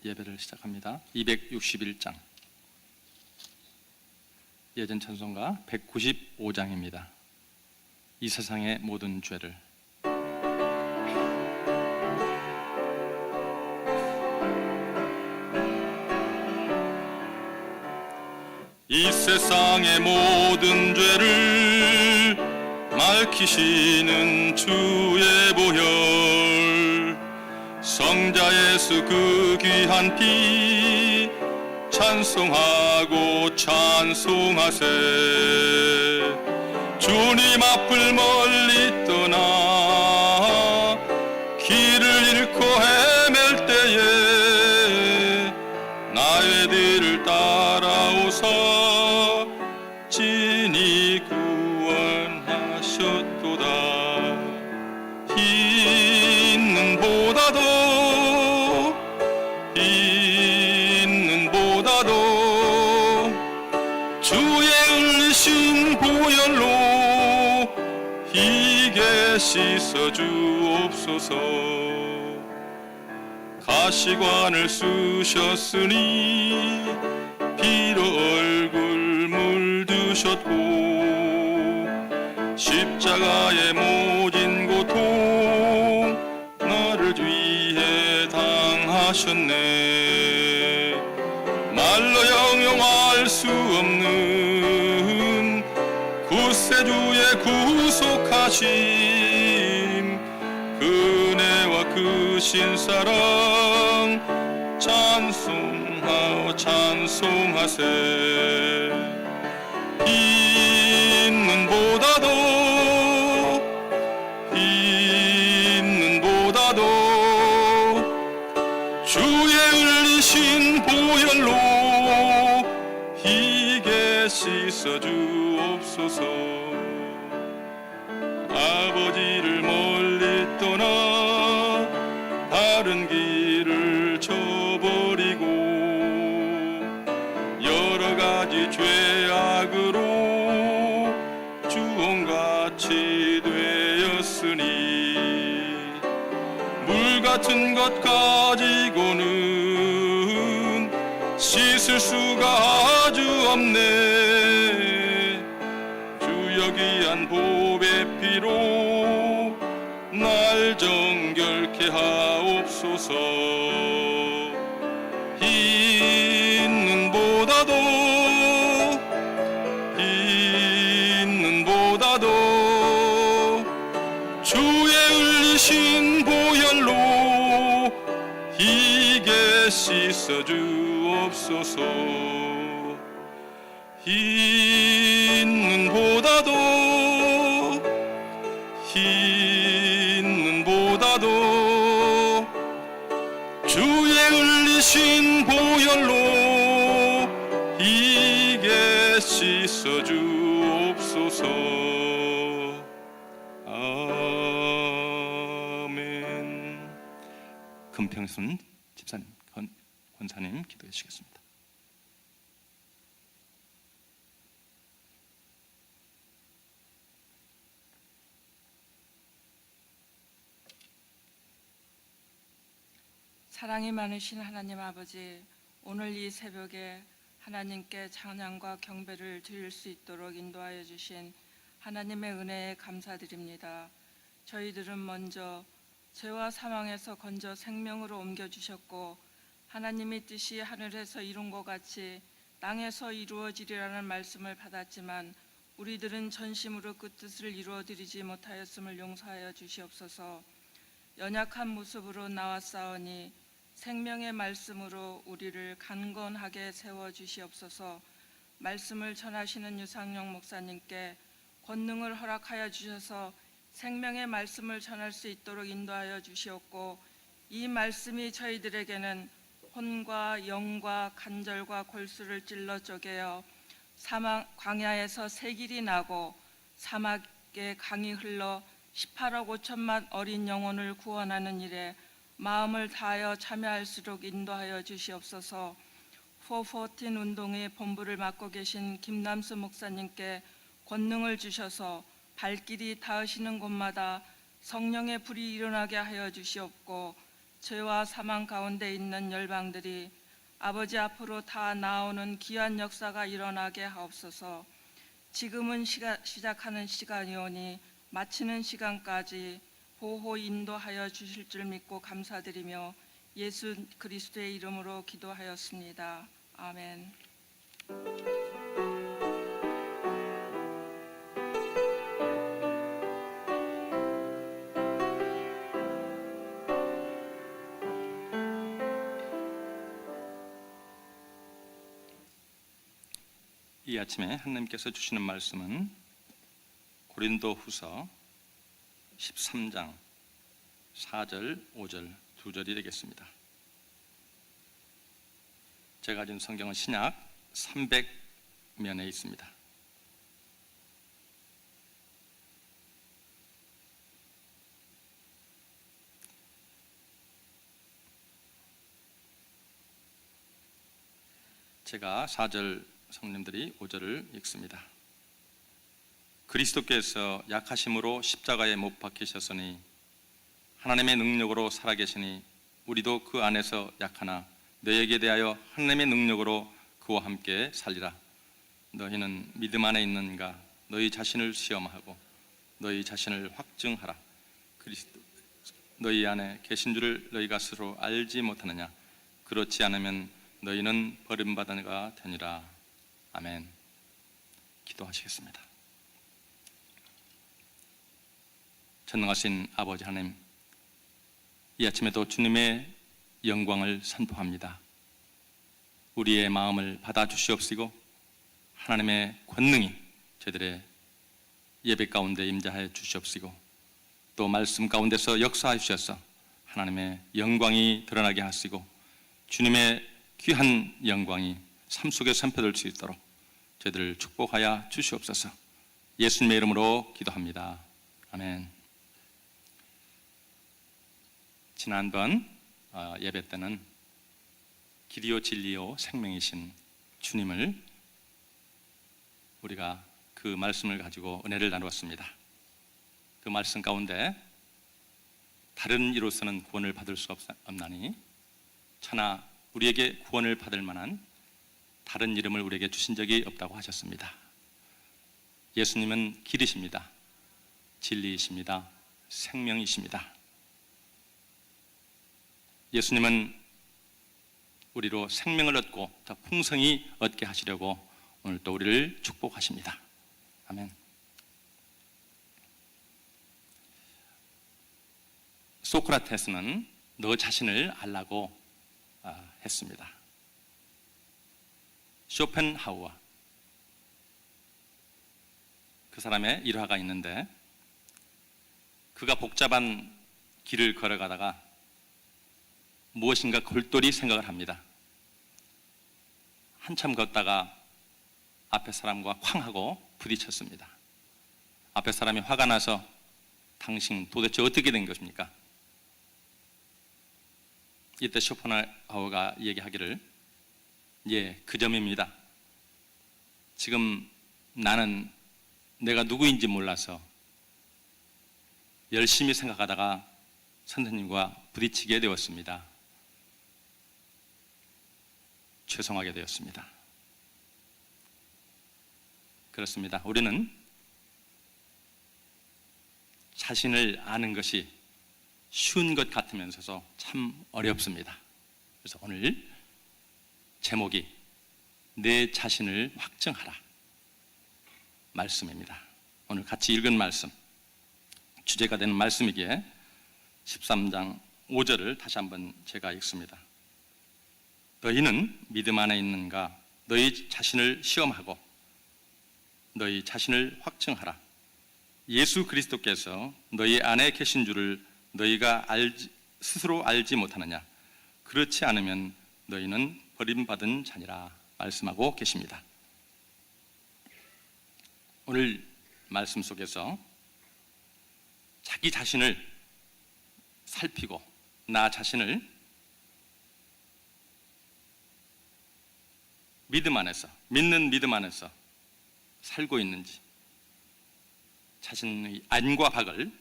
예배를 시작합니다. 261장 예전 찬송가 195장입니다. 이 세상의 모든 죄를. 이 세상의 모든 죄를 밝히시는 주의 보혈, 성자 예수 그 귀한 피 찬송하고 찬송하세. 주님 앞을 멀리 떠나 길을 잃고 헤맬 때에 나의 뒤를 따라오사 진히 구원하셨도다. 있는보다도 주의 흘리신 보혈로 희게 씻어 주옵소서. 가시관을 쓰셨으니 피로 얼굴 물드셨고 십자가의 모진 고통 나를 위해 당하셨네. 말로 형용할 수 없는 구세주의 구속하심, 그네와 그 신사랑 찬송하오 찬송하세. 있는보다도 주의 흘리신 보혈로 희게 씻어 주옵소서. 아버지를 멀리 떠나 다른 길을 저버리고 여러 가지 죄악으로 주홍같이 되었으니 물 같은 것 가지고는 씻을 수가 아주 없네. 주여 귀한 보배 피로 날 정결케 하옵소서. 있는보다도 주의 흘리신 보혈로 희게 씻어 주옵소서. 있는보다도 주의 흘리신 보혈로 희게 씻어 주옵소서. 아멘. 금평순 집사님, 권사님 기도해 주시겠습니다. 사랑이 많으신 하나님 아버지, 오늘 이 새벽에 하나님께 찬양과 경배를 드릴 수 있도록 인도하여 주신 하나님의 은혜에 감사드립니다. 저희들은 먼저 죄와 사망에서 건져 생명으로 옮겨주셨고 하나님의 뜻이 하늘에서 이룬 것 같이 땅에서 이루어지리라는 말씀을 받았지만 우리들은 전심으로 그 뜻을 이루어드리지 못하였음을 용서하여 주시옵소서. 연약한 모습으로 나왔사오니 생명의 말씀으로 우리를 강건하게 세워주시옵소서. 말씀을 전하시는 유상용 목사님께 권능을 허락하여 주셔서 생명의 말씀을 전할 수 있도록 인도하여 주시옵고 이 말씀이 저희들에게는 혼과 영과 간절과 골수를 찔러 쪼개어 광야에서 새 길이 나고 사막에 강이 흘러 18억 5천만 어린 영혼을 구원하는 일에 마음을 다하여 참여할수록 인도하여 주시옵소서. 414 운동의 본부를 맡고 계신 김남수 목사님께 권능을 주셔서 발길이 닿으시는 곳마다 성령의 불이 일어나게 하여 주시옵고 죄와 사망 가운데 있는 열방들이 아버지 앞으로 다 나오는 귀한 역사가 일어나게 하옵소서. 지금은 시작하는 시간이오니 마치는 시간까지 보호 인도하여 주실 줄 믿고 감사드리며 예수 그리스도의 이름으로 기도하였습니다. 아멘. 이 아침에 하나님께서 주시는 말씀은 고린도후서 13장 4절, 5절 두 절이 되겠습니다. 제가 가진 성경은 신약 300면에 있습니다. 제가 4절, 성님들이 5절을 읽습니다. 그리스도께서 약하심으로 십자가에 못 박히셨으니 하나님의 능력으로 살아계시니 우리도 그 안에서 약하나 너에게 대하여 하나님의 능력으로 그와 함께 살리라. 너희는 믿음 안에 있는가? 너희 자신을 시험하고 너희 자신을 확증하라. 그리스도 너희 안에 계신 줄을 너희가 스스로 알지 못하느냐? 그렇지 않으면 너희는 버림받은 자가 되니라. 아멘. 기도하시겠습니다. 전능하신 아버지 하나님, 이 아침에도 주님의 영광을 선포합니다. 우리의 마음을 받아주시옵시고 하나님의 권능이 저희들의 예배 가운데 임재하여 주시옵시고 또 말씀 가운데서 역사하여 주셔서 하나님의 영광이 드러나게 하시고 주님의 귀한 영광이 삶 속에 선포될 수 있도록 저희들을 축복하여 주시옵소서. 예수님의 이름으로 기도합니다. 아멘. 지난번 예배 때는 길이요 진리요 생명이신 주님을 우리가 그 말씀을 가지고 은혜를 나누었습니다. 그 말씀 가운데 다른 이로서는 구원을 받을 수 없나니 천하 우리에게 구원을 받을 만한 다른 이름을 우리에게 주신 적이 없다고 하셨습니다. 예수님은 길이십니다. 진리이십니다. 생명이십니다. 예수님은 우리로 생명을 얻고 더 풍성히 얻게 하시려고 오늘 또 우리를 축복하십니다. 아멘. 소크라테스는 너 자신을 알라고 했습니다. 쇼펜하우어 그 사람의 일화가 있는데 그가 복잡한 길을 걸어가다가 무엇인가 골똘히 생각을 합니다. 한참 걷다가 앞에 사람과 쾅 하고 부딪혔습니다. 앞에 사람이 화가 나서 당신 도대체 어떻게 된 것입니까? 이때 쇼펜하우어가 얘기하기를 예, 그 점입니다. 지금 나는 내가 누구인지 몰라서 열심히 생각하다가 선생님과 부딪히게 되었습니다. 죄송하게 되었습니다. 그렇습니다. 우리는 자신을 아는 것이 쉬운 것 같으면서도 참 어렵습니다. 그래서 오늘 제목이 내 자신을 확증하라 말씀입니다. 오늘 같이 읽은 말씀, 주제가 되는 말씀이기에 13장 5절을 다시 한번 제가 읽습니다. 너희는 믿음 안에 있는가? 너희 자신을 시험하고 너희 자신을 확증하라. 예수 그리스도께서 너희 안에 계신 줄을 너희가 스스로 알지 못하느냐? 그렇지 않으면 너희는 버림받은 자니라 말씀하고 계십니다. 오늘 말씀 속에서 자기 자신을 살피고 나 자신을 믿는 믿음 안에서 살고 있는지 자신의 안과 박을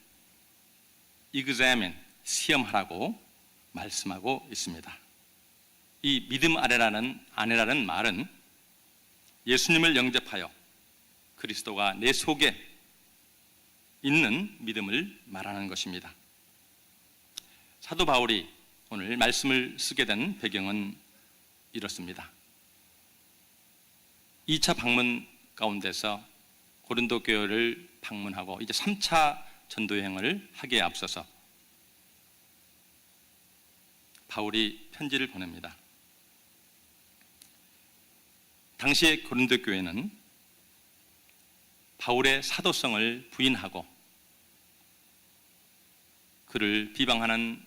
examine, 시험하라고 말씀하고 있습니다. 이 믿음 아내라는 말은 예수님을 영접하여 그리스도가 내 속에 있는 믿음을 말하는 것입니다. 사도 바울이 오늘 말씀을 쓰게 된 배경은 이렇습니다. 2차 방문 가운데서 고린도 교회를 방문하고 이제 3차 전도 여행을 하기에 앞서서 바울이 편지를 보냅니다. 당시의 고린도 교회는 바울의 사도성을 부인하고 그를 비방하는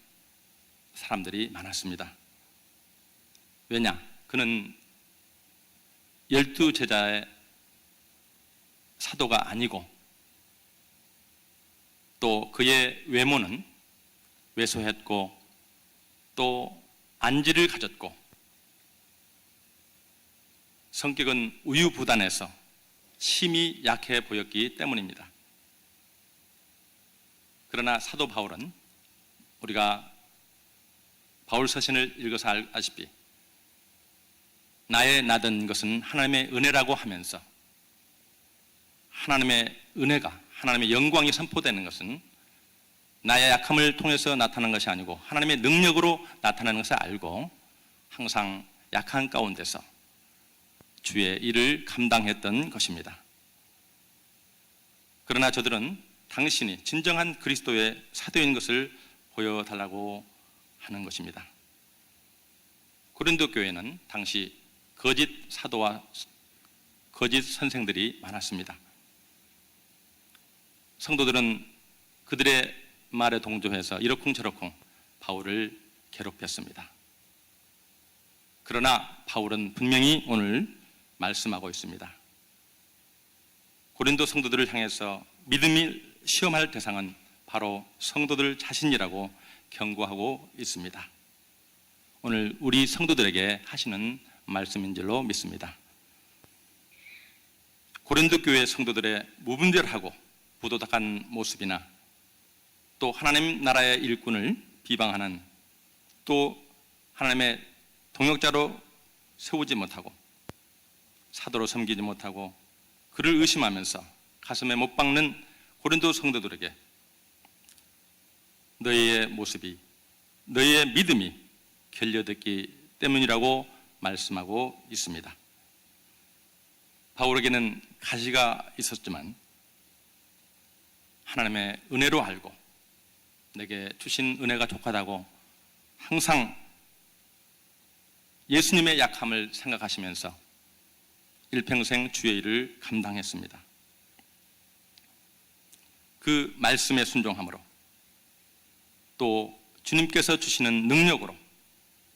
사람들이 많았습니다. 왜냐? 그는 12제자의 사도가 아니고 또 그의 외모는 왜소했고 또 안지를 가졌고 성격은 우유부단해서 심히 약해 보였기 때문입니다. 그러나 사도 바울은 우리가 바울 서신을 읽어서 아시피 나의 나던 것은 하나님의 은혜라고 하면서 하나님의 은혜가 하나님의 영광이 선포되는 것은 나의 약함을 통해서 나타나는 것이 아니고 하나님의 능력으로 나타나는 것을 알고 항상 약한 가운데서 주의 일을 감당했던 것입니다. 그러나 저들은 당신이 진정한 그리스도의 사도인 것을 보여달라고 하는 것입니다. 고린도 교회는 당시 거짓 사도와 거짓 선생들이 많았습니다. 성도들은 그들의 말에 동조해서 이러쿵저러쿵 바울을 괴롭혔습니다. 그러나 바울은 분명히 오늘 말씀하고 있습니다. 고린도 성도들을 향해서 믿음이 시험할 대상은 바로 성도들 자신이라고 경고하고 있습니다. 오늘 우리 성도들에게 하시는 말씀인 줄로 믿습니다. 고린도 교회 성도들의 무분별하고 부도덕한 모습이나 또 하나님 나라의 일꾼을 비방하는 또 하나님의 동역자로 세우지 못하고 사도로 섬기지 못하고 그를 의심하면서 가슴에 못 박는 고린도 성도들에게 너희의 모습이 너희의 믿음이 결여됐기 때문이라고 말씀하고 있습니다. 바울에게는 가시가 있었지만 하나님의 은혜로 알고 내게 주신 은혜가 족하다고 항상 예수님의 약함을 생각하시면서 일평생 주의 일을 감당했습니다. 그 말씀에 순종함으로 또 주님께서 주시는 능력으로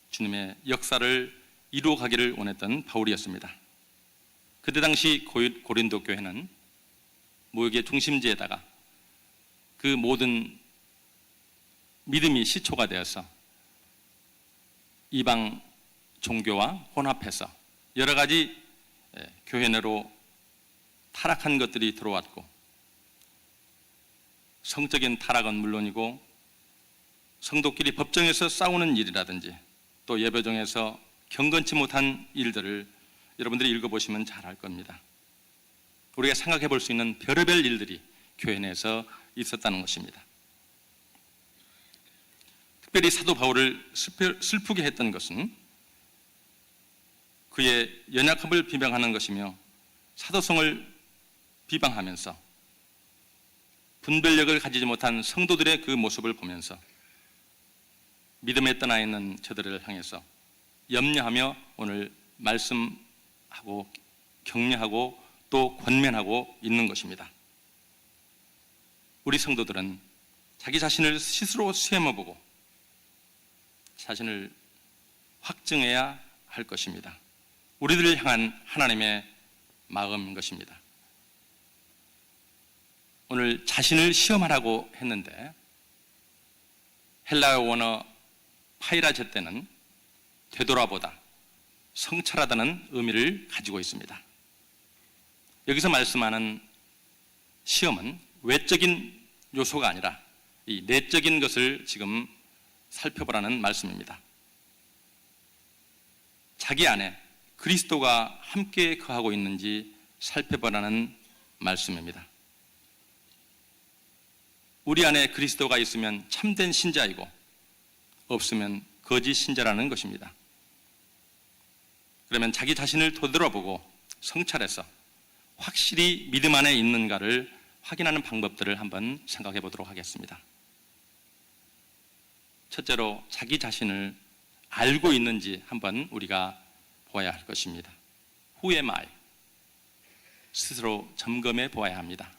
주님의 역사를 이루어가기를 원했던 바울이었습니다. 그때 당시 고린도 교회는 모욕의 중심지에다가 그 모든 믿음이 시초가 되어서 이방 종교와 혼합해서 여러 가지 교회 내로 타락한 것들이 들어왔고 성적인 타락은 물론이고 성도끼리 법정에서 싸우는 일이라든지 또 예배정에서 경건치 못한 일들을 여러분들이 읽어보시면 잘 알 겁니다. 우리가 생각해 볼 수 있는 별의별 일들이 교회 내에서 있었다는 것입니다. 특별히 사도 바울을 슬프게 했던 것은 그의 연약함을 비방하는 것이며 사도성을 비방하면서 분별력을 가지지 못한 성도들의 그 모습을 보면서 믿음에 떠나 있는 저들을 향해서 염려하며 오늘 말씀하고 격려하고 또 권면하고 있는 것입니다. 우리 성도들은 자기 자신을 스스로 시험해보고 자신을 확증해야 할 것입니다. 우리들을 향한 하나님의 마음인 것입니다. 오늘 자신을 시험하라고 했는데 헬라어 원어 파이라제 때는 되돌아보다, 성찰하다는 의미를 가지고 있습니다. 여기서 말씀하는 시험은 외적인 요소가 아니라 이 내적인 것을 지금 살펴보라는 말씀입니다. 자기 안에 그리스도가 함께 거하고 있는지 살펴보라는 말씀입니다. 우리 안에 그리스도가 있으면 참된 신자이고 없으면 거짓 신자라는 것입니다. 그러면 자기 자신을 되돌아보고 성찰해서 확실히 믿음 안에 있는가를 확인하는 방법들을 한번 생각해 보도록 하겠습니다. 첫째로 자기 자신을 알고 있는지 한번 우리가 보아야 할 것입니다. Who am I? 스스로 점검해 보아야 합니다.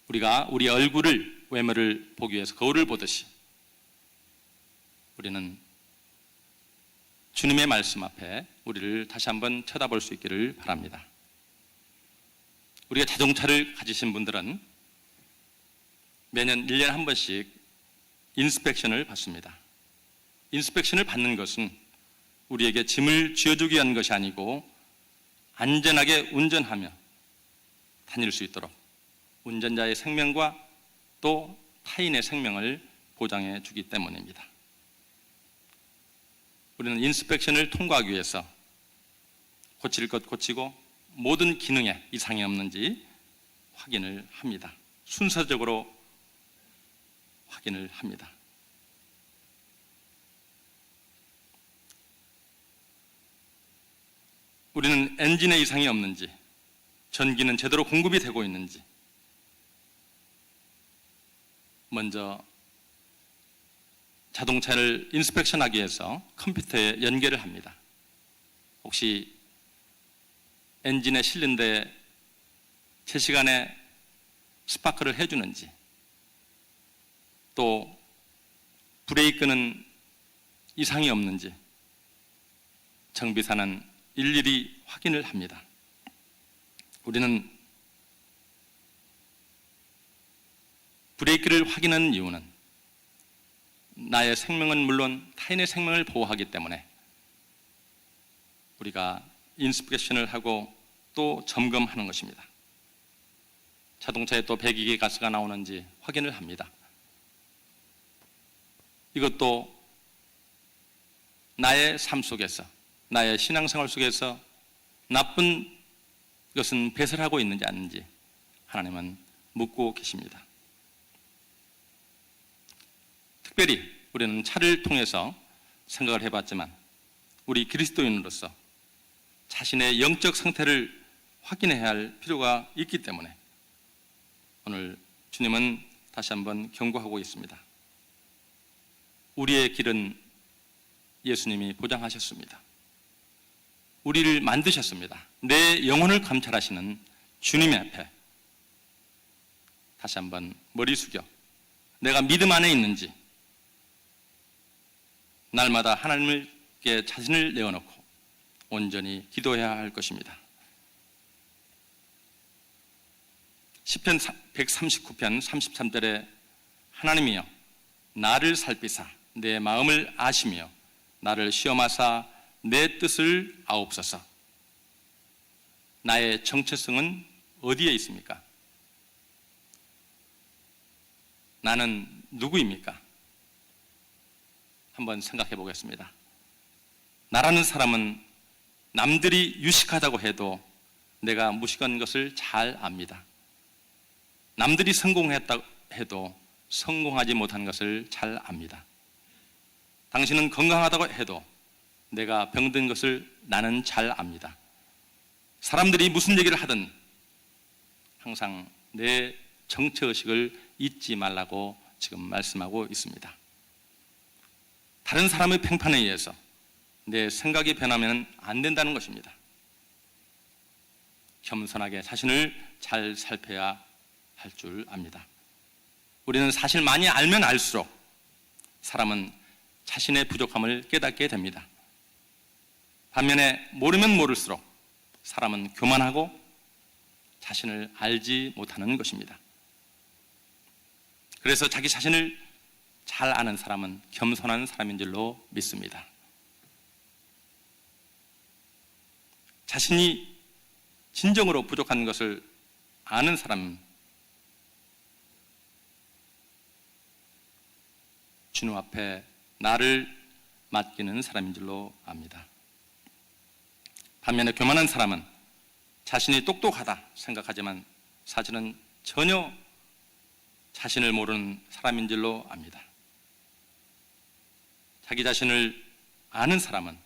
우리가 우리 얼굴을, 외모를 보기 위해서 거울을 보듯이 우리는 주님의 말씀 앞에 우리를 다시 한번 쳐다볼 수 있기를 바랍니다. 우리가 자동차를 가지신 분들은 매년 1년에 한 번씩 인스펙션을 받습니다. 인스펙션을 받는 것은 우리에게 짐을 쥐어주기 위한 것이 아니고 안전하게 운전하며 다닐 수 있도록 운전자의 생명과 또 타인의 생명을 보장해 주기 때문입니다. 우리는 인스펙션을 통과하기 위해서 고칠 것 고치고 모든 기능에 이상이 없는지 확인을 합니다. 순서적으로 확인을 합니다. 우리는 엔진에 이상이 없는지, 전기는 제대로 공급이 되고 있는지 먼저 자동차를 인스펙션하기 위해서 컴퓨터에 연결을 합니다. 혹시 엔진에 실린 데 제 시간에 스파크를 해주는지, 또 브레이크는 이상이 없는지 정비사는 일일이 확인을 합니다. 우리는 브레이크를 확인하는 이유는 나의 생명은 물론 타인의 생명을 보호하기 때문에 우리가 인스펙션을 하고 또 점검하는 것입니다. 자동차에 또 배기계 가스가 나오는지 확인을 합니다. 이것도 나의 삶 속에서, 나의 신앙생활 속에서 나쁜 것은 배설하고 있는지 아닌지 하나님은 묻고 계십니다. 특별히 우리는 차를 통해서 생각을 해봤지만 우리 그리스도인으로서 자신의 영적 상태를 확인해야 할 필요가 있기 때문에 오늘 주님은 다시 한번 경고하고 있습니다. 우리의 길은 예수님이 보장하셨습니다. 우리를 만드셨습니다. 내 영혼을 감찰하시는 주님 앞에 다시 한번 머리 숙여 내가 믿음 안에 있는지 날마다 하나님께 자신을 내어놓고 온전히 기도해야 할 것입니다. 시편 139편 33절에 하나님이여 나를 살피사 내 마음을 아시며 나를 시험하사 내 뜻을 아옵소서. 나의 정체성은 어디에 있습니까? 나는 누구입니까? 한번 생각해 보겠습니다. 나라는 사람은 남들이 유식하다고 해도 내가 무식한 것을 잘 압니다. 남들이 성공했다고 해도 성공하지 못한 것을 잘 압니다. 당신은 건강하다고 해도 내가 병든 것을 나는 잘 압니다. 사람들이 무슨 얘기를 하든 항상 내 정체의식을 잊지 말라고 지금 말씀하고 있습니다. 다른 사람의 평판에 의해서 내 생각이 변하면 안 된다는 것입니다. 겸손하게 자신을 잘 살펴야 할 줄 압니다. 우리는 사실 많이 알면 알수록 사람은 자신의 부족함을 깨닫게 됩니다. 반면에 모르면 모를수록 사람은 교만하고 자신을 알지 못하는 것입니다. 그래서 자기 자신을 잘 아는 사람은 겸손한 사람인 줄로 믿습니다. 자신이 진정으로 부족한 것을 아는 사람은 주님 앞에 나를 맡기는 사람인 줄로 압니다. 반면에 교만한 사람은 자신이 똑똑하다 생각하지만 사실은 전혀 자신을 모르는 사람인 줄로 압니다. 자기 자신을 아는 사람은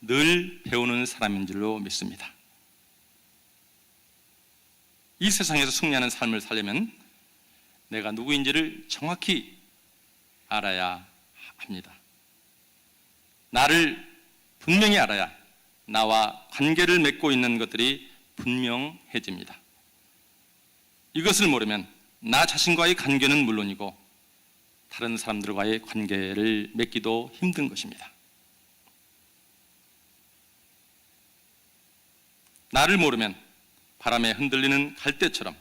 늘 배우는 사람인 줄로 믿습니다. 이 세상에서 승리하는 삶을 살려면 내가 누구인지를 정확히 알아야 합니다. 나를 분명히 알아야 나와 관계를 맺고 있는 것들이 분명해집니다. 이것을 모르면 나 자신과의 관계는 물론이고 다른 사람들과의 관계를 맺기도 힘든 것입니다. 나를 모르면 바람에 흔들리는 갈대처럼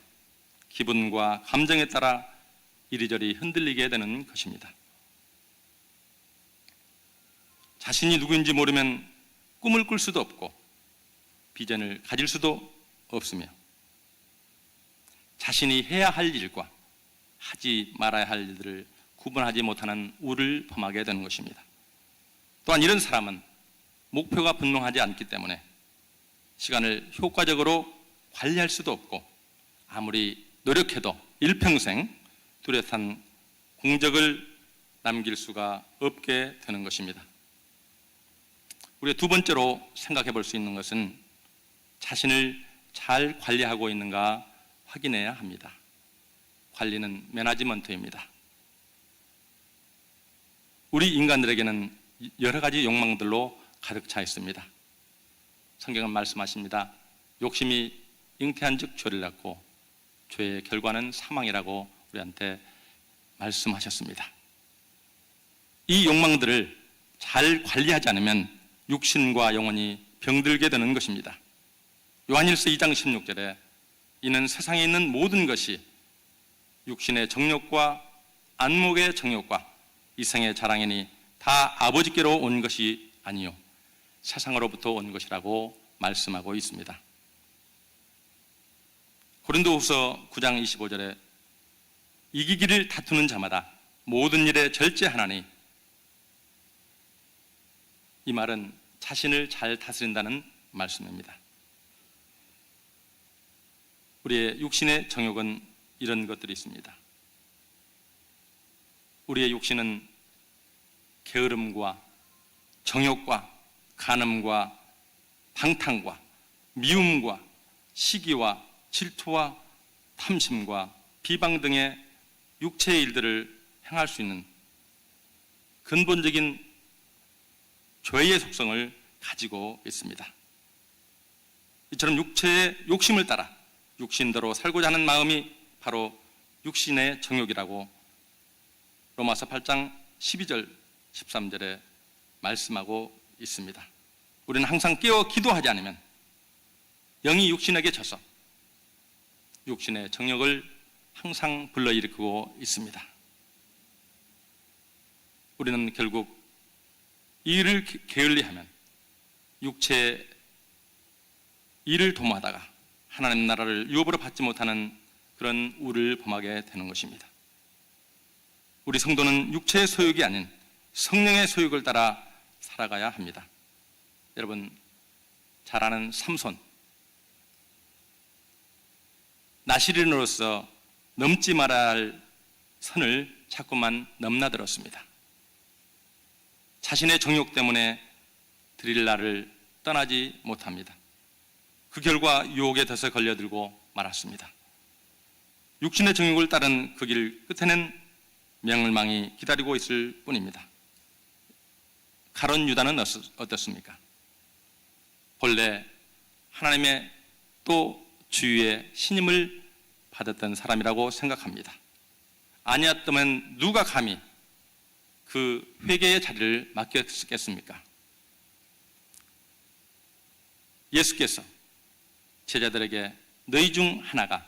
기분과 감정에 따라 이리저리 흔들리게 되는 것입니다. 자신이 누구인지 모르면 꿈을 꿀 수도 없고 비전을 가질 수도 없으며 자신이 해야 할 일과 하지 말아야 할 일들을 구분하지 못하는 우를 범하게 되는 것입니다. 또한 이런 사람은 목표가 분명하지 않기 때문에 시간을 효과적으로 관리할 수도 없고 아무리 노력해도 일평생 뚜렷한 공적을 남길 수가 없게 되는 것입니다. 우리가 두 번째로 생각해 볼 수 있는 것은 자신을 잘 관리하고 있는가 확인해야 합니다. 관리는 매니지먼트입니다. 우리 인간들에게는 여러 가지 욕망들로 가득 차 있습니다. 성경은 말씀하십니다. 욕심이 잉태한 즉 죄를 낳고 죄의 결과는 사망이라고 우리한테 말씀하셨습니다. 이 욕망들을 잘 관리하지 않으면 육신과 영혼이 병들게 되는 것입니다. 요한일서 2장 16절에 이는 세상에 있는 모든 것이 육신의 정욕과 안목의 정욕과 이생의 자랑이니 다 아버지께로 온 것이 아니요 세상으로부터 온 것이라고 말씀하고 있습니다. 고린도후서 9장 25절에 이기기를 다투는 자마다 모든 일에 절제하나니 이 말은 자신을 잘 다스린다는 말씀입니다. 우리의 육신의 정욕은 이런 것들이 있습니다. 우리의 육신은 게으름과 정욕과 간음과 방탕과 미움과 시기와 질투와 탐심과 비방 등의 육체의 일들을 행할 수 있는 근본적인 죄의 속성을 가지고 있습니다. 이처럼 육체의 욕심을 따라 육신대로 살고자 하는 마음이 바로 육신의 정욕이라고 로마서 8장 12절 13절에 말씀하고 있습니다. 우리는 항상 깨어 기도하지 않으면 영이 육신에게 져서 육신의 정욕을 항상 불러일으키고 있습니다. 우리는 결국 이 일을 게을리하면 육체의 일을 도모하다가 하나님 나라를 유업으로 받지 못하는 그런 우를 범하게 되는 것입니다. 우리 성도는 육체의 소욕이 아닌 성령의 소욕을 따라 살아가야 합니다. 여러분 잘 아는 삼손, 나시린으로서 넘지 말아야 할 선을 자꾸만 넘나들었습니다. 자신의 정욕 때문에 드릴라를 떠나지 못합니다. 그 결과 유혹에 덫에 걸려들고 말았습니다. 육신의 정욕을 따른 그 길 끝에는 멸망이 기다리고 있을 뿐입니다. 가론 유다는 어떻습니까? 본래 하나님의 또 주위의 신임을 받았던 사람이라고 생각합니다. 아니었다면 누가 감히 그 회개의 자리를 맡겼겠습니까? 예수께서 제자들에게 너희 중 하나가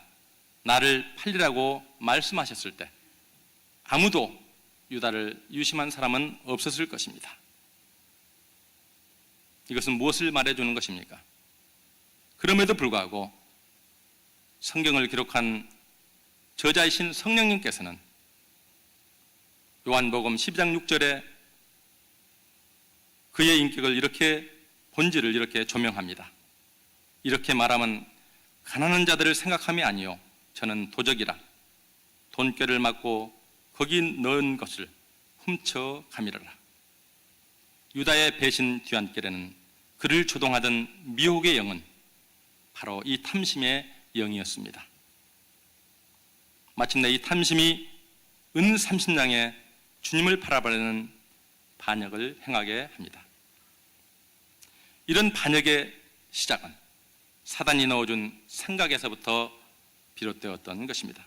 나를 팔리라고 말씀하셨을 때 아무도 유다를 유심한 사람은 없었을 것입니다. 이것은 무엇을 말해주는 것입니까? 그럼에도 불구하고 성경을 기록한 저자이신 성령님께서는 요한복음 12장 6절에 그의 인격을 이렇게 본질을 이렇게 조명합니다. 이렇게 말하면 가난한 자들을 생각함이 아니요 저는 도적이라 돈꾀를 맞고 거기 넣은 것을 훔쳐 가미르라. 유다의 배신 뒤안길에는 그를 조동하던 미혹의 영은 바로 이 탐심의 영이었습니다. 마침내 이 탐심이 은 30냥에 주님을 바라보는 반역을 행하게 합니다. 이런 반역의 시작은 사단이 넣어준 생각에서부터 비롯되었던 것입니다.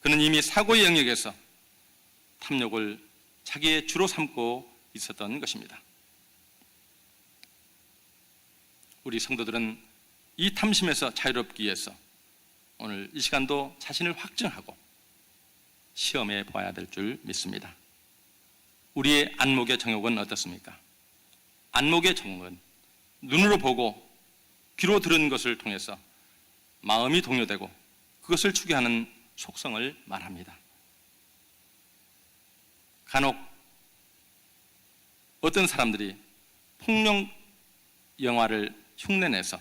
그는 이미 사고의 영역에서 탐욕을 자기의 주로 삼고 있었던 것입니다. 우리 성도들은 이 탐심에서 자유롭기 위해서 오늘 이 시간도 자신을 확증하고 시험해 보아야 될 줄 믿습니다. 우리의 안목의 정욕은 어떻습니까? 안목의 정욕은 눈으로 보고 귀로 들은 것을 통해서 마음이 동요되고 그것을 추구하는 속성을 말합니다. 간혹 어떤 사람들이 폭력 영화를 흉내내서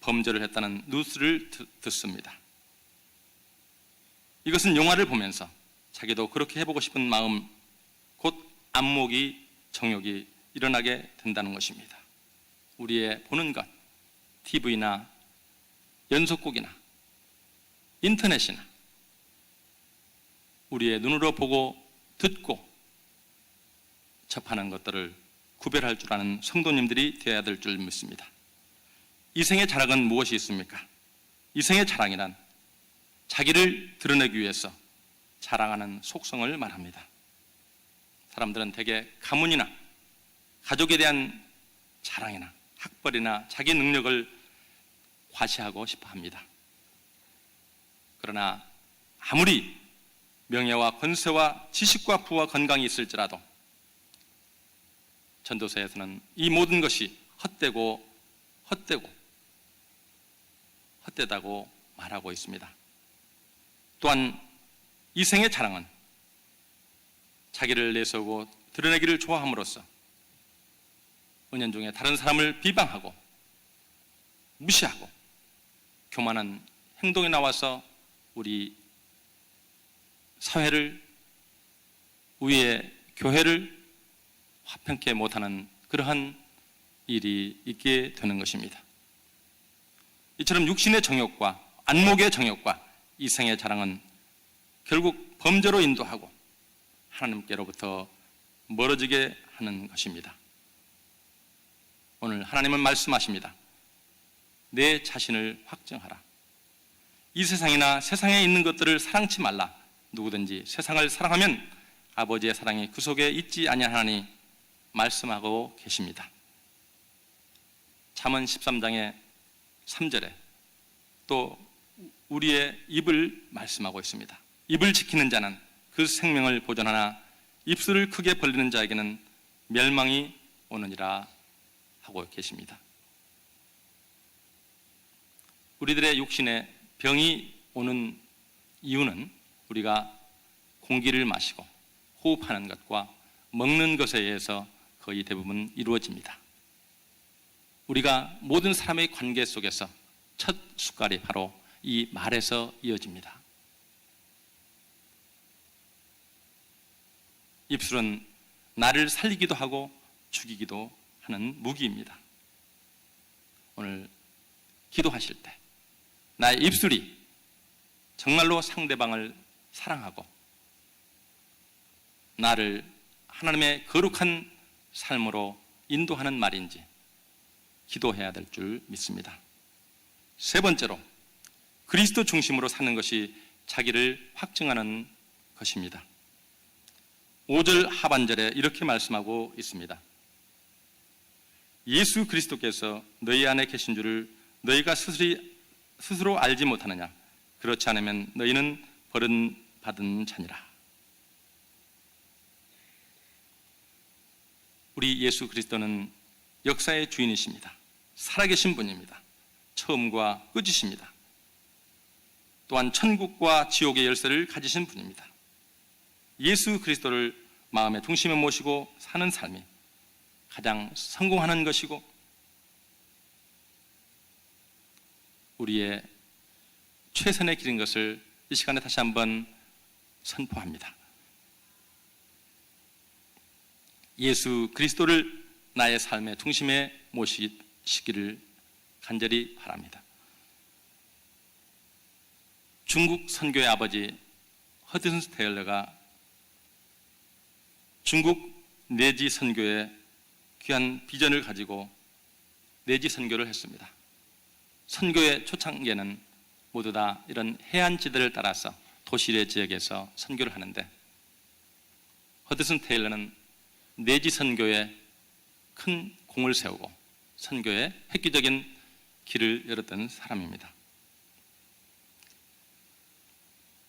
범죄를 했다는 뉴스를 듣습니다. 이것은 영화를 보면서 자기도 그렇게 해보고 싶은 마음, 곧 안목이 정욕이 일어나게 된다는 것입니다. 우리의 보는 것, TV나 연속곡이나 인터넷이나 우리의 눈으로 보고 듣고 접하는 것들을 구별할 줄 아는 성도님들이 되어야 될 줄 믿습니다. 이생의 자랑은 무엇이 있습니까? 이생의 자랑이란 자기를 드러내기 위해서 자랑하는 속성을 말합니다. 사람들은 대개 가문이나 가족에 대한 자랑이나 학벌이나 자기 능력을 과시하고 싶어 합니다. 그러나 아무리 명예와 권세와 지식과 부와 건강이 있을지라도 전도서에서는 이 모든 것이 헛되다고 말하고 있습니다. 또한 이생의 자랑은 자기를 내세우고 드러내기를 좋아함으로써 은연중에 다른 사람을 비방하고 무시하고 교만한 행동이 나와서 우리 사회를, 우리의 교회를 화평케 못하는 그러한 일이 있게 되는 것입니다. 이처럼 육신의 정욕과 안목의 정욕과 이생의 자랑은 결국 범죄로 인도하고 하나님께로부터 멀어지게 하는 것입니다. 오늘 하나님은 말씀하십니다. 내 자신을 확증하라. 이 세상이나 세상에 있는 것들을 사랑치 말라. 누구든지 세상을 사랑하면 아버지의 사랑이 그 속에 있지 아니하나니 말씀하고 계십니다. 잠언 13장의 3절에 또 우리의 입을 말씀하고 있습니다. 입을 지키는 자는 그 생명을 보존하나 입술을 크게 벌리는 자에게는 멸망이 오느니라 하고 계십니다. 우리들의 육신에 병이 오는 이유는 우리가 공기를 마시고 호흡하는 것과 먹는 것에 의해서 거의 대부분 이루어집니다. 우리가 모든 사람의 관계 속에서 첫 숟갈이 바로 이 말에서 이어집니다. 입술은 나를 살리기도 하고 죽이기도 하는 무기입니다. 오늘 기도하실 때 나의 입술이 정말로 상대방을 사랑하고 나를 하나님의 거룩한 삶으로 인도하는 말인지 기도해야 될 줄 믿습니다. 세 번째로 그리스도 중심으로 사는 것이 자기를 확증하는 것입니다. 5절 하반절에 이렇게 말씀하고 있습니다. 예수 그리스도께서 너희 안에 계신 줄을 너희가 스스로 알지 못하느냐? 그렇지 않으면 너희는 버림받은 자니라. 우리 예수 그리스도는 역사의 주인이십니다. 살아계신 분입니다. 처음과 끝이십니다. 또한 천국과 지옥의 열쇠를 가지신 분입니다. 예수 그리스도를 마음의 중심에 모시고 사는 삶이 가장 성공하는 것이고 우리의 최선의 길인 것을 이 시간에 다시 한번 선포합니다. 예수 그리스도를 나의 삶의 중심에 모시기를 간절히 바랍니다. 중국 선교의 아버지 허드슨 테일러가 중국 내지 선교의 귀한 비전을 가지고 내지 선교를 했습니다. 선교의 초창기에는 모두 다 이런 해안지대를 따라서 도시의 지역에서 선교를 하는데 허드슨 테일러는 내지 선교에 큰 공을 세우고 선교의 획기적인 길을 열었던 사람입니다.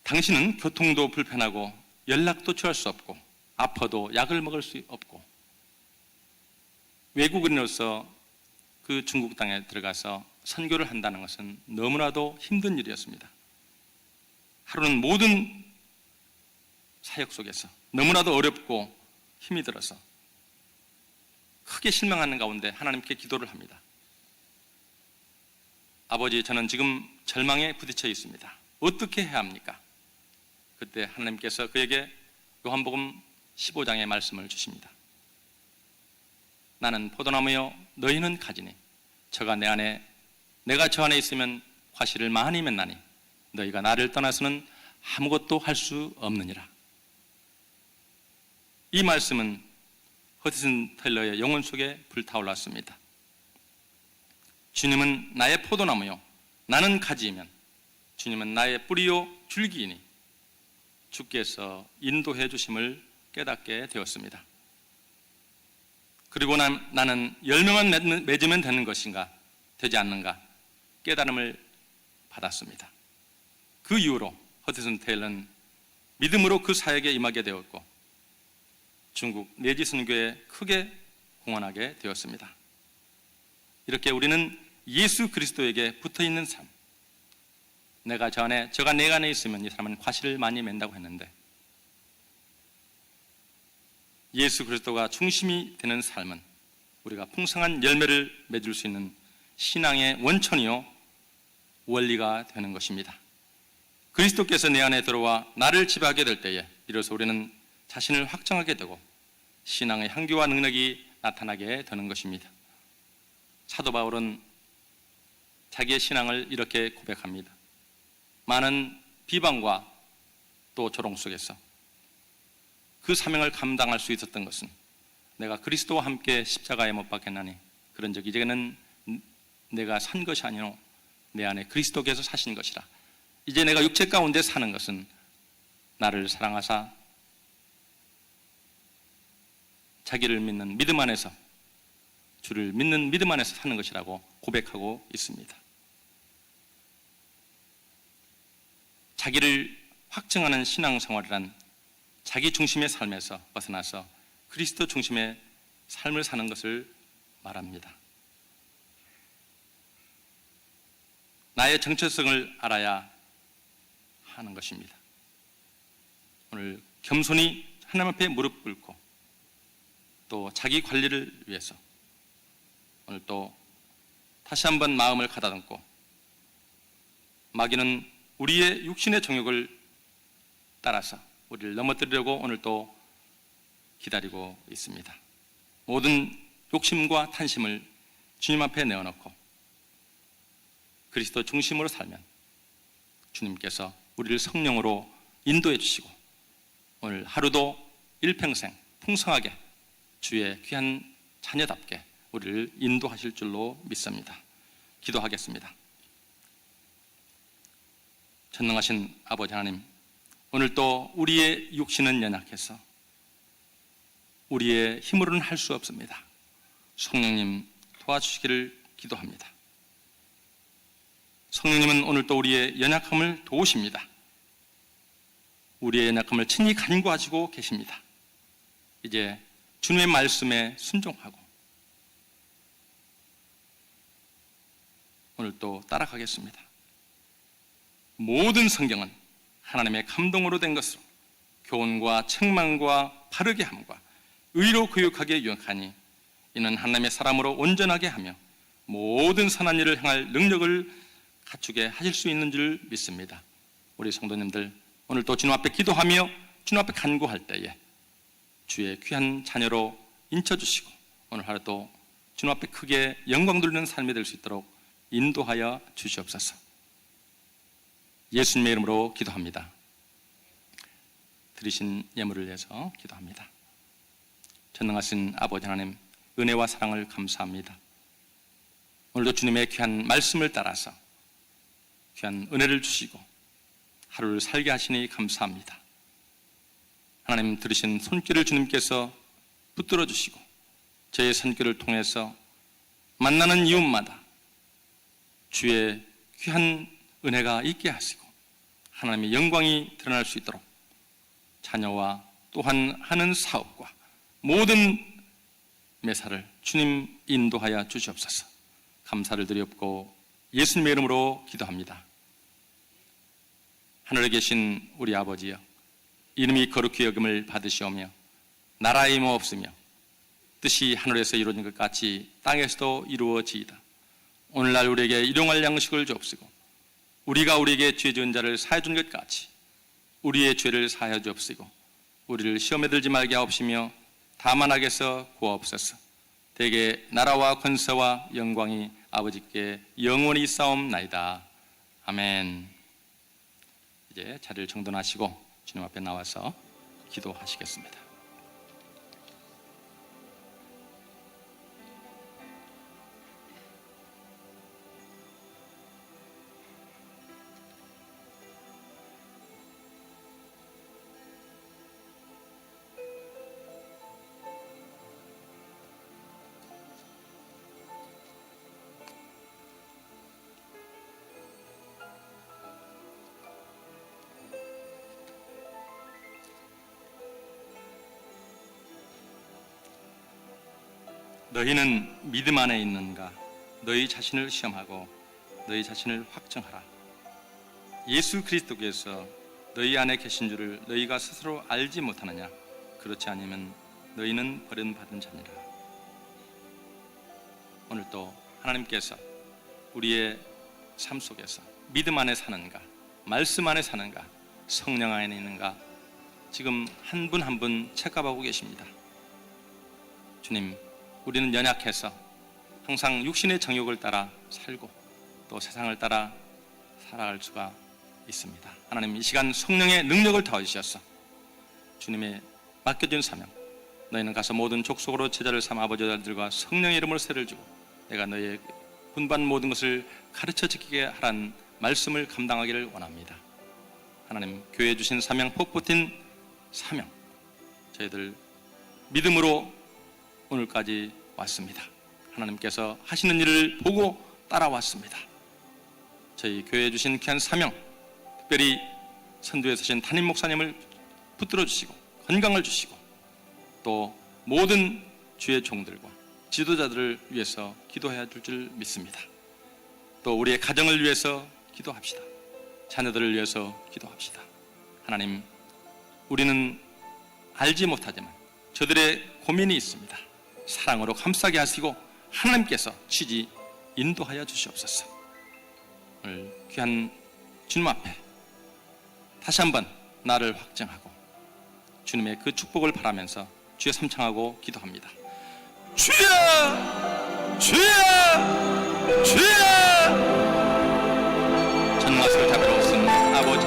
당신은 교통도 불편하고 연락도 취할 수 없고 아파도 약을 먹을 수 없고 외국인으로서 그 중국 땅에 들어가서 선교를 한다는 것은 너무나도 힘든 일이었습니다. 하루는 모든 사역 속에서 너무나도 어렵고 힘이 들어서 크게 실망하는 가운데 하나님께 기도를 합니다. 아버지, 저는 지금 절망에 부딪혀 있습니다. 어떻게 해야 합니까? 그때 하나님께서 그에게 요한복음 15장의 말씀을 주십니다. 나는 포도나무요 너희는 가지니 저가 내 안에 내가 저 안에 있으면 과실을 많이 맺나니 너희가 나를 떠나서는 아무것도 할 수 없느니라. 이 말씀은 허드슨 테일러의 영혼 속에 불타올랐습니다. 주님은 나의 포도나무요 나는 가지이면 주님은 나의 뿌리요 줄기이니 주께서 인도해 주심을 깨닫게 되었습니다. 그리고 나는 열매만 맺으면 되는 것인가 되지 않는가 깨달음을 받았습니다. 그 이후로 허드슨 테일러는 믿음으로 그 사역에 임하게 되었고 중국 내지 선교에 크게 공헌하게 되었습니다. 이렇게 우리는 예수 그리스도에게 붙어있는 삶, 내가 저 안에, 저가 내 안에 있으면 이 사람은 과실을 많이 맺는다고 했는데 예수 그리스도가 중심이 되는 삶은 우리가 풍성한 열매를 맺을 수 있는 신앙의 원천이요 원리가 되는 것입니다. 그리스도께서 내 안에 들어와 나를 지배하게 될 때에 비로소 우리는 자신을 확정하게 되고 신앙의 향기와 능력이 나타나게 되는 것입니다. 사도 바울은 자기의 신앙을 이렇게 고백합니다. 많은 비방과 또 조롱 속에서 그 사명을 감당할 수 있었던 것은 내가 그리스도와 함께 십자가에 못 박혔나니 그런즉 이제는 내가 산 것이 아니요 내 안에 그리스도께서 사신 것이라. 이제 내가 육체 가운데 사는 것은 나를 사랑하사 자기를 믿는 믿음 안에서 주를 믿는 믿음 안에서 사는 것이라고 고백하고 있습니다. 자기를 확증하는 신앙생활이란 자기 중심의 삶에서 벗어나서 그리스도 중심의 삶을 사는 것을 말합니다. 나의 정체성을 알아야 하는 것입니다. 오늘 겸손히 하나님 앞에 무릎 꿇고 또 자기 관리를 위해서 오늘 또 다시 한번 마음을 가다듬고 마귀는 우리의 육신의 정욕을 따라서 우리를 넘어뜨리려고 오늘 또 기다리고 있습니다. 모든 욕심과 탄심을 주님 앞에 내어놓고 그리스도 중심으로 살면 주님께서 우리를 성령으로 인도해 주시고 오늘 하루도 일평생 풍성하게 주의 귀한 자녀답게 우리를 인도하실 줄로 믿습니다. 기도하겠습니다. 전능하신 아버지 하나님, 오늘 또 우리의 육신은 연약해서 우리의 힘으로는 할 수 없습니다. 성령님 도와주시기를 기도합니다. 성령님은 오늘 또 우리의 연약함을 도우십니다. 우리의 연약함을 친히 간구하시고 계십니다. 이제 주님의 말씀에 순종하고 오늘 또 따라가겠습니다. 모든 성경은 하나님의 감동으로 된 것으로 교훈과 책망과 바르게 함과 의로 교육하게 유익하니 이는 하나님의 사람으로 온전하게 하며 모든 선한 일을 행할 능력을 갖추게 하실 수 있는 줄 믿습니다. 우리 성도님들, 오늘 또 주님 앞에 기도하며 주님 앞에 간구할 때에 주의 귀한 자녀로 인쳐주시고 오늘 하루 또 주님 앞에 크게 영광 돌리는 삶이 될 수 있도록 인도하여 주시옵소서. 예수님의 이름으로 기도합니다. 드리신 예물을 위해서 기도합니다. 전능하신 아버지 하나님, 은혜와 사랑을 감사합니다. 오늘도 주님의 귀한 말씀을 따라서 귀한 은혜를 주시고 하루를 살게 하시니 감사합니다. 하나님, 들으신 손길을 주님께서 붙들어 주시고 저의 손길을 통해서 만나는 이웃마다 주의 귀한 은혜가 있게 하시고 하나님의 영광이 드러날 수 있도록 자녀와 또한 하는 사업과 모든 매사를 주님 인도하여 주시옵소서. 감사를 드리옵고 예수님의 이름으로 기도합니다. 하늘에 계신 우리 아버지여, 이름이 거룩히 여김을 받으시오며 나라의 임없으며 뜻이 하늘에서 이루어진 것 같이 땅에서도 이루어지이다. 오늘날 우리에게 일용할 양식을 주옵시고 우리가 우리에게 죄 지은 자를 사해 준 것 같이 우리의 죄를 사하여 주옵시고 우리를 시험에 들지 말게 하옵시며 다만 악에서 구하옵소서. 대개 나라와 권세와 영광이 아버지께 영원히 있사옵나이다. 아멘. 이제 자리를 정돈하시고 주님 앞에 나와서 기도하시겠습니다. 너희는 믿음 안에 있는가? 너희 자신을 시험하고 너희 자신을 확정하라. 예수 그리스도께서 너희 안에 계신 줄을 너희가 스스로 알지 못하느냐? 그렇지 않으면 너희는 버림받은 자니라. 오늘 또 하나님께서 우리의 삶 속에서 믿음 안에 사는가? 말씀 안에 사는가? 성령 안에 있는가? 지금 한 분 한 분 체크하고 계십니다. 주님, 우리는 연약해서 항상 육신의 정욕을 따라 살고 또 세상을 따라 살아갈 수가 있습니다. 하나님, 이 시간 성령의 능력을 더하셔서 주님의 맡겨준 사명, 너희는 가서 모든 족속으로 제자를 삼아 아버지 아들과 성령의 이름으로 세를 주고 내가 너희의 분반 모든 것을 가르쳐 지키게 하라는 말씀을 감당하기를 원합니다. 하나님, 교회에 주신 사명, 폭포틴 사명, 저희들 믿음으로 오늘까지 왔습니다. 하나님께서 하시는 일을 보고 따라왔습니다. 저희 교회에 주신 귀한 사명, 특별히 선두에 서신 담임 목사님을 붙들어 주시고 건강을 주시고 또 모든 주의 종들과 지도자들을 위해서 기도해야 될 줄 믿습니다. 또 우리의 가정을 위해서 기도합시다. 자녀들을 위해서 기도합시다. 하나님, 우리는 알지 못하지만 저들의 고민이 있습니다. 사랑으로 감싸게 하시고 하나님께서 취지 인도하여 주시옵소서. 오늘 귀한 주님 앞에 다시 한번 나를 확정하고 주님의 그 축복을 바라면서 주여 삼창하고 기도합니다. 주여! 주여! 주여! 전마스를 잡으러 오신 아버지,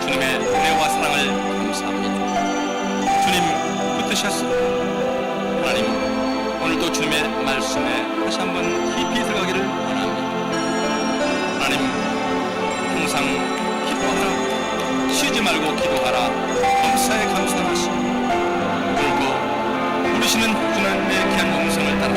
주님의 은혜와 사랑을 감사합니다. 주님 붙드셨습니다. 하나님, 오늘도 주님의 말씀에 다시 한번 깊이 들어가기를 원합니다. 하나님, 항상 기도하라, 쉬지 말고 기도하라, 범사에 감사하시고 오늘도 부르시는 주님의 귀한 음성을 따라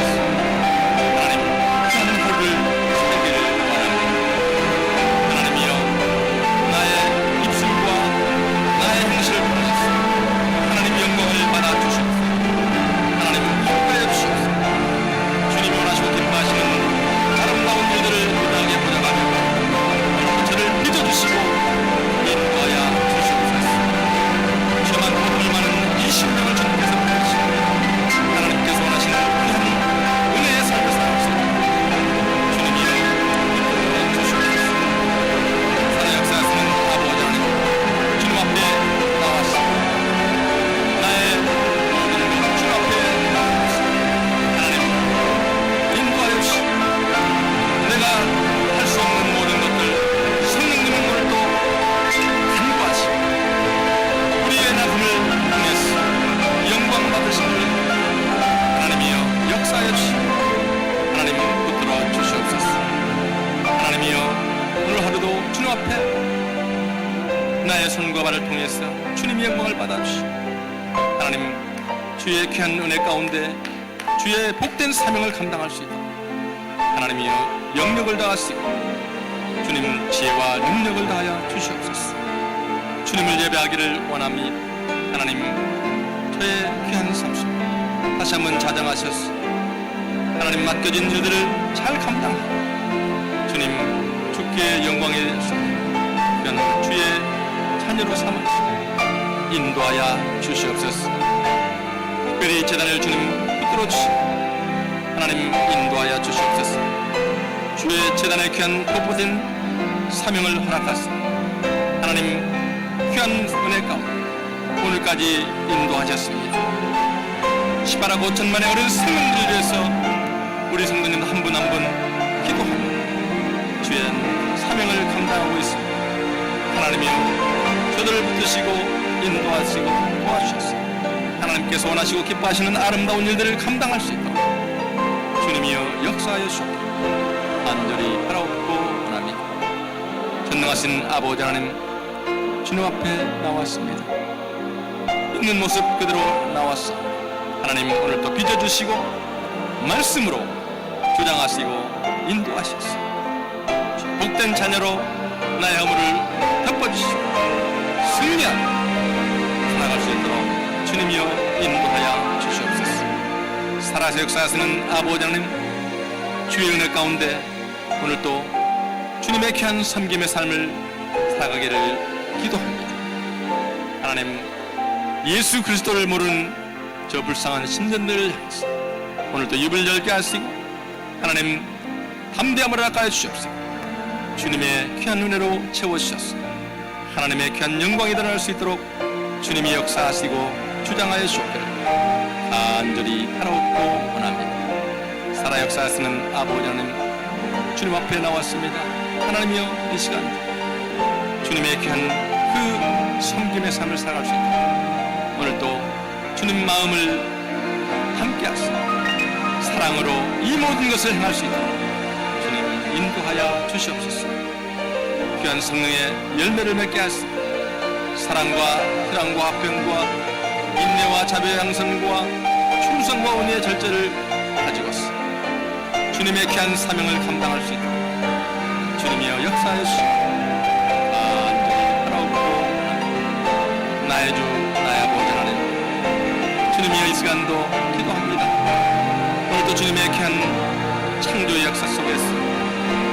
나의 손과 발을 통해서 주님의 영광을 받아주시고 하나님 주의 귀한 은혜 가운데 주의 복된 사명을 감당할 수 있도록 하나님이여 영력을 다하시고 주님 지혜와 능력을 다하여 주시옵소서. 주님을 예배하기를 원합니다. 하나님 저의 귀한 삶 속 다시 한번 자정하셔서 하나님 맡겨진 일들을 잘 감당하고 주님 주께 영광의 그런 주의 자녀로 삼으시고 인도하여 주시옵소서. 특별히 재단을 주님 붙들어 주시고 하나님 인도하여 주시옵소서. 주의 재단의 귀한 도포된 사명을 허락하시고 하나님 귀한 은혜 가운데 오늘까지 인도하셨습니다. 18억 5천만의 어린 생명들을 위해서 우리 성도님 한 분 한 분 기도하며 주의 사명을 감당하고 있습니다. 하나님이여 저들을 붙드시고 인도하시고 도와주셔서 하나님께서 원하시고 기뻐하시는 아름다운 일들을 감당할 수 있도록 주님이여 역사하여 주시옵소서. 간절히 바라옵고 원합니다. 전능하신 아버지 하나님 주님 앞에 나왔습니다. 있는 모습 그대로 나왔어 하나님 오늘도 빚어주시고 말씀으로 주장하시고 인도하셨어. 복된 자녀로 나의 허물을 덮어주시고 승리하며 살아갈 수 있도록 주님이여 인도하여 주시옵소서. 살아서 역사하시는 아버지 하나님 주의 은혜 가운데 오늘도 주님의 귀한 섬김의 삶을 살아가기를 기도합니다. 하나님 예수 그리스도를 모르는 저 불쌍한 신전들을 향해서 오늘도 입을 열게 하시고 하나님 담대함을 허락하여 주시옵소서. 주님의 귀한 은혜로 채워주셔서 하나님의 귀한 영광이 드러날 수 있도록 주님이 역사하시고 주장하여 주옵기를 간절히 바라옵고 원합니다. 살아 역사하시는 아버지 하나님 주님 앞에 나왔습니다. 하나님이여 이 시간 주님의 귀한 그 섬김의 삶을 살아갈 수 있도록 오늘도 주님 마음을 함께 하시고 사랑으로 이 모든 것을 행할 수 있도록 주님 인도하여 주시옵소서. 귀한 성령의 열매를 맺게 하시고 사랑과 희랑과 화평과 인내와 자비의 양선과 충성과 은혜의 절제를 가지고서 주님의 귀한 사명을 감당할 수 있도록 주님이여 역사하여 주시고 간절히 바라옵고 나의 주 나의 아버지 하나님 주님이여 이 시간도 기도합니다. 오늘도 주님의 귀한 창조의 역사 속에서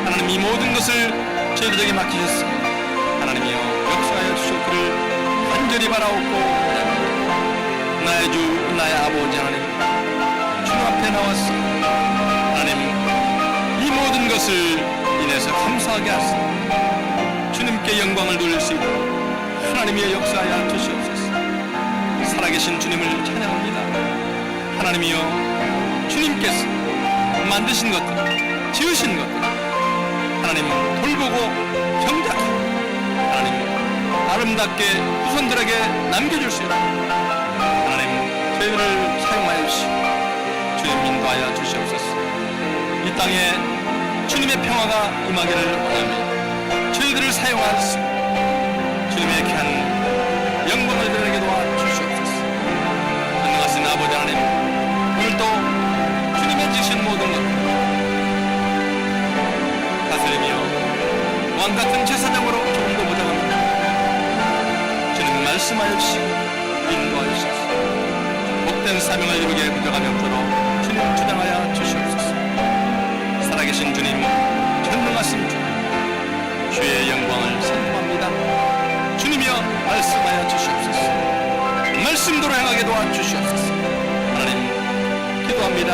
하나님 이 모든 것을 저희들에게 맡기셨습니다. 하나님이여 역사하여 주시기를 간절히 바라옵고 나의 주 나의 아버지 하나님 주님 앞에 나왔어 하나님 이 모든 것을 인해서 감사하게 하시고 주님께 영광을 돌릴 수 있도록 하나님이여 역사하여 주시옵소서. 살아계신 주님을 찬양합니다. 하나님이여 주님께서 만드신 것들 지으신 것들 하나님 돌보고 경작하고 하나님 아름답게 후손들에게 남겨줄 수 있도록 하나님 저희들을 사용하여 주시고 주님 인도하여 주시옵소서. 이 땅에 주님의 평화가 임하기를 원합니다. 저희들을 사용하시고 주님의 귀한 영광을 드러내게 도와주시옵소서. 전능하신 아버지 하나님 오늘도 주님의 지신 모든 것 다스리며 왕같은 제사장으로 조금도 보장합니다. 주님 말씀하여 주시고 인도하여 주시옵소서. 복된 사명을 이루게 부족한 영토로 주님 주장하여 주시옵소서. 살아계신 주님 전능하신 주님 주의 영광을 선포합니다. 주님이여 말씀하여 주시옵소서. 말씀대로 행하게 도와주시옵소서. 하나님 기도합니다.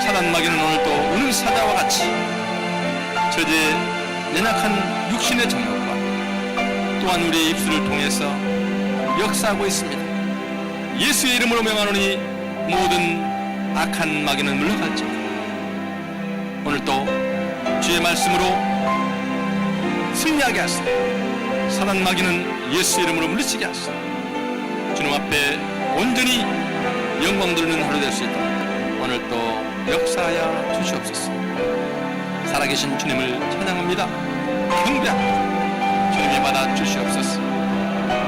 사단 마귀는 오늘도 우는 사자와 같이 저제 연약한 육신의 정욕과 또한 우리의 입술을 통해서 역사하고 있습니다. 예수의 이름으로 명하노니 모든 악한 마귀는 물러갈지어다. 오늘도 주의 말씀으로 승리하게 하시고 사단 마귀는 예수의 이름으로 물리치게 하시고 주님 앞에 온전히 영광 돌리는 하루 될 수 있도록 오늘도 역사하여 주시옵소서. 살아계신 주님을 찬양합니다. 경배합니다. 주님이 받아 주시옵소서.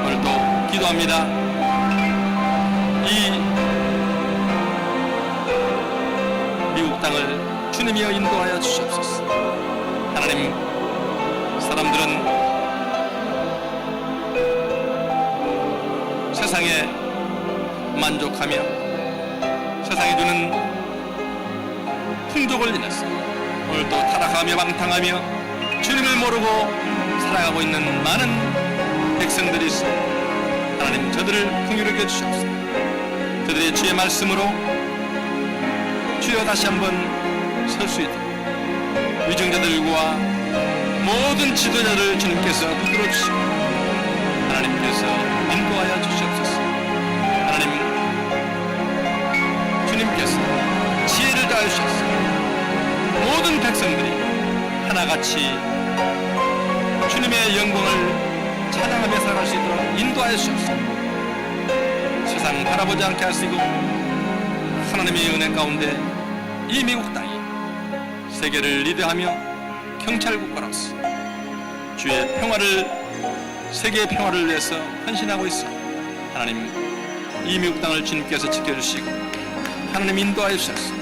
오늘도 기도합니다. 이 미국 땅을 주님이여 인도하여 주시옵소서. 하나님, 사람들은 세상에 만족하며 세상이 주는 풍족을 인해서 오늘도 타락하며 방탕하며 주님을 모르고 살아가고 있는 많은 백성들이 있습니다. 하나님, 저들을 긍휼히 여겨 주시옵소서. 저들의 주의 말씀으로 주여 다시 한번 설 수 있도록 위정자들과 모든 지도자를 주님께서 붙들어 주시고 하나님께서 인도하여 주시옵소서. 하나님, 주님께서 지혜를 다해 주셔서 모든 백성들이 하나같이 주님의 영광을 찬양하며 살아갈 수 있도록 인도하여 주시옵소서. 세상 바라보지 않게 하시고 하나님의 은혜 가운데 이 미국 땅이 세계를 리드하며 경찰국가로서 주의 평화를, 세계의 평화를 위해서 헌신하고 있어. 하나님, 이 미국 땅을 주님께서 지켜주시고 하나님 인도하여 주셔서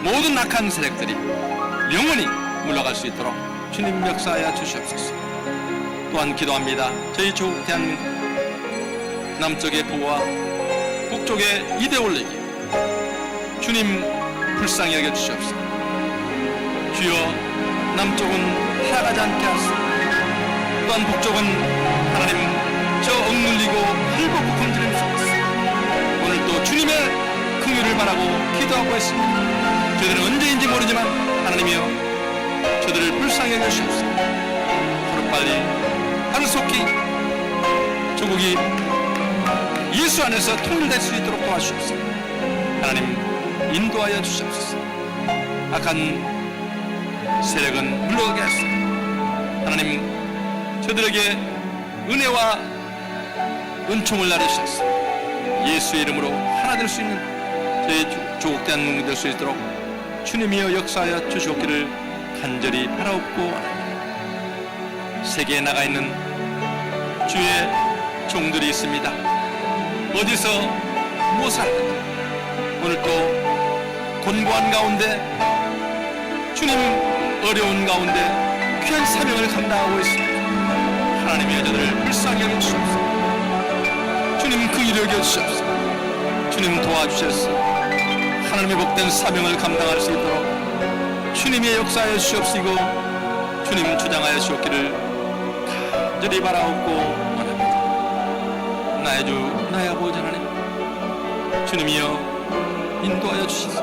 모든 악한 세력들이 영원히 물러갈 수 있도록 주님 역사하여 주시옵소서. 또한 기도합니다. 저희 조국 대한민국 남쪽의 부와 북쪽의 이데올로기 주님 불쌍히 여겨 주시옵소서. 주여, 남쪽은 타락하지 않게 하시고 또한 북쪽은 하나님 저 억눌리고 헐벗고 검지는 속에서 오늘 또 주님의 긍휼을 바라고 기도하고 있습니다. 저들은 언제인지 모르지만 하나님이여 저들을 불쌍히 여겨 주시옵소서. 하루빨리 하루속히 조국이 예수 안에서 통일될 수 있도록 도와주시옵소서. 하나님, 인도하여 주시옵소서. 악한 세력은 물러가게 하소서. 하나님, 저들에게 은혜와 은총을 나르셔서 예수의 이름으로 하나 될 수 있는 저희 조국 대한민국이 될 수 있도록 주님이여 역사하여 주시옵기를 간절히 바라옵고 원합니다. 세계에 나가 있는 주의 종들이 있습니다. 어디서 무엇을 하는지 오늘 또 곤고한 가운데 주님 어려운 가운데 귀한 사명을 감당하고 있습니다. 하나님의 여자들을 불쌍히 여겨주시옵소서. 주님 긍휼히 여겨주시옵소서. 주님 도와주셔서 하나님의 복된 사명을 감당할 수 있도록 주님의 역사하여 주시옵시고 주님 주장하여 주옵기를 간절히 바라옵고 원합니다. 나의 주 나의 아버지 하나님, 주님이여 인도하여 주시소.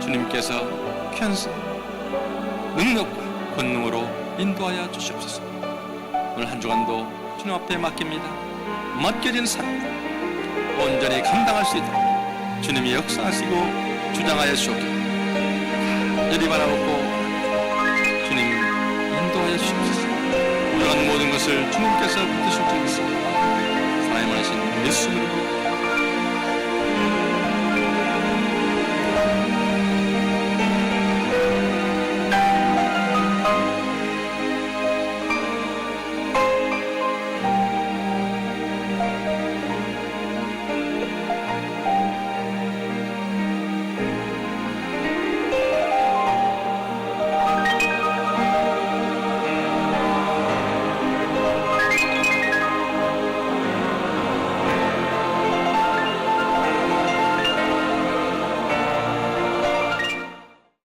주님께서 귀한 능력과 권능으로 인도하여 주시옵소서. 오늘 한 주간도 주님 앞에 맡깁니다. 맡겨진 사명 온전히 감당할 수 있도록 주님이 역사하시고 주장하여 주옵기를 간절히 바라옵고 주님 인도하여 주시옵소서. 우려한 모든 것을 주님께서 붙드실 줄 믿습니다. 사랑의 많으신 예수 이름으로